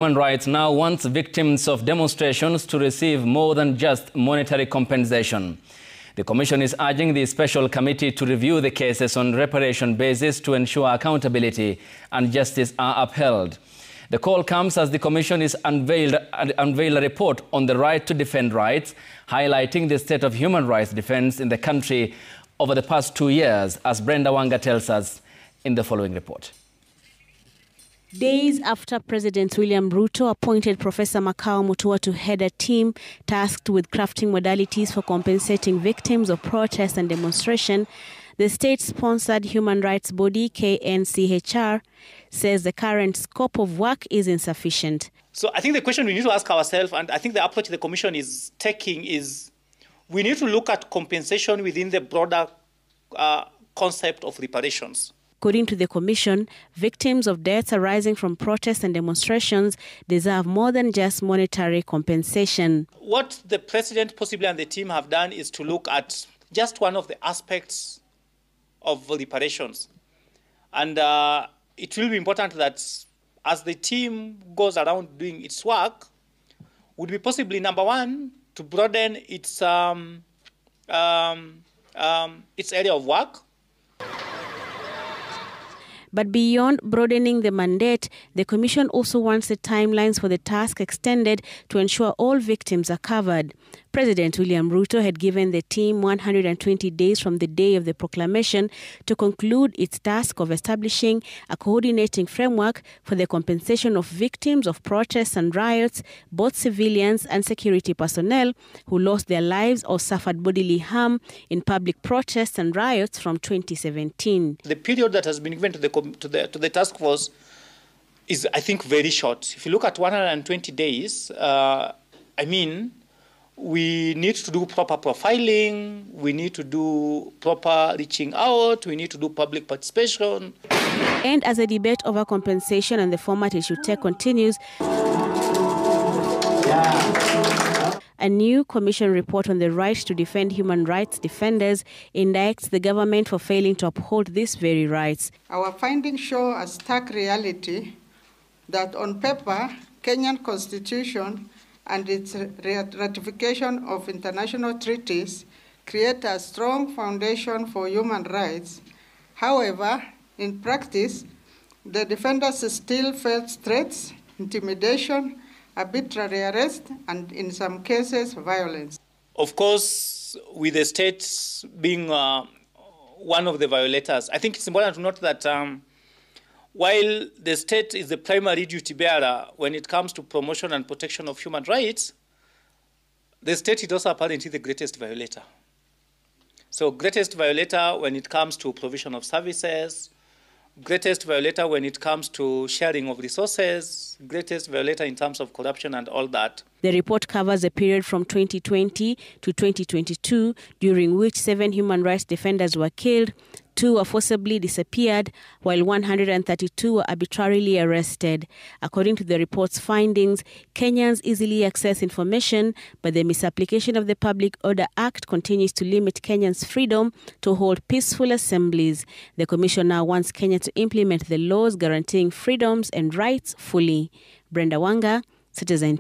Human rights now wants victims of demonstrations to receive more than just monetary compensation. The Commission is urging the Special Committee to review the cases on reparation basis to ensure accountability and justice are upheld. The call comes as the Commission is unveiled a report on the right to defend rights, highlighting the state of human rights defense in the country over the past 2 years, as Brenda Wanga tells us in the following report. Days after President William Ruto appointed Professor Makau Mutua to head a team tasked with crafting modalities for compensating victims of protest and demonstration, the state-sponsored human rights body KNCHR says the current scope of work is insufficient. So I think the question we need to ask ourselves, and I think the approach the Commission is taking, is we need to look at compensation within the broader concept of reparations. According to the Commission, victims of deaths arising from protests and demonstrations deserve more than just monetary compensation. What the President possibly and the team have done is to look at just one of the aspects of reparations. And it will be important that as the team goes around doing its work, would be possibly, number one, to broaden its area of work. But beyond broadening the mandate, the Commission also wants the timelines for the task extended to ensure all victims are covered. President William Ruto had given the team 120 days from the day of the proclamation to conclude its task of establishing a coordinating framework for the compensation of victims of protests and riots, both civilians and security personnel who lost their lives or suffered bodily harm in public protests and riots from 2017. The period that has been given to the task force is, I think, very short. If you look at 120 days, we need to do proper profiling, we need to do proper reaching out, we need to do public participation. And as the debate over compensation and the format it should take continues, a new Commission report on the right to defend human rights defenders indicts the government for failing to uphold these very rights. Our findings show a stark reality that on paper, Kenyan Constitution and its ratification of international treaties create a strong foundation for human rights. However, in practice, the defenders still face threats, intimidation, arbitrary arrest, and in some cases, violence. Of course, with the state being one of the violators, I think it's important to note that while the state is the primary duty bearer when it comes to promotion and protection of human rights, the state is also apparently the greatest violator. So greatest violator when it comes to provision of services, greatest violator when it comes to sharing of resources, greatest violator in terms of corruption and all that. The report covers a period from 2020 to 2022, during which 7 human rights defenders were killed, 2 were forcibly disappeared, while 132 were arbitrarily arrested. According to the report's findings, Kenyans easily access information, but the misapplication of the Public Order Act continues to limit Kenyans' freedom to hold peaceful assemblies. The Commission now wants Kenya to implement the laws guaranteeing freedoms and rights fully. Brenda Wanga, Citizen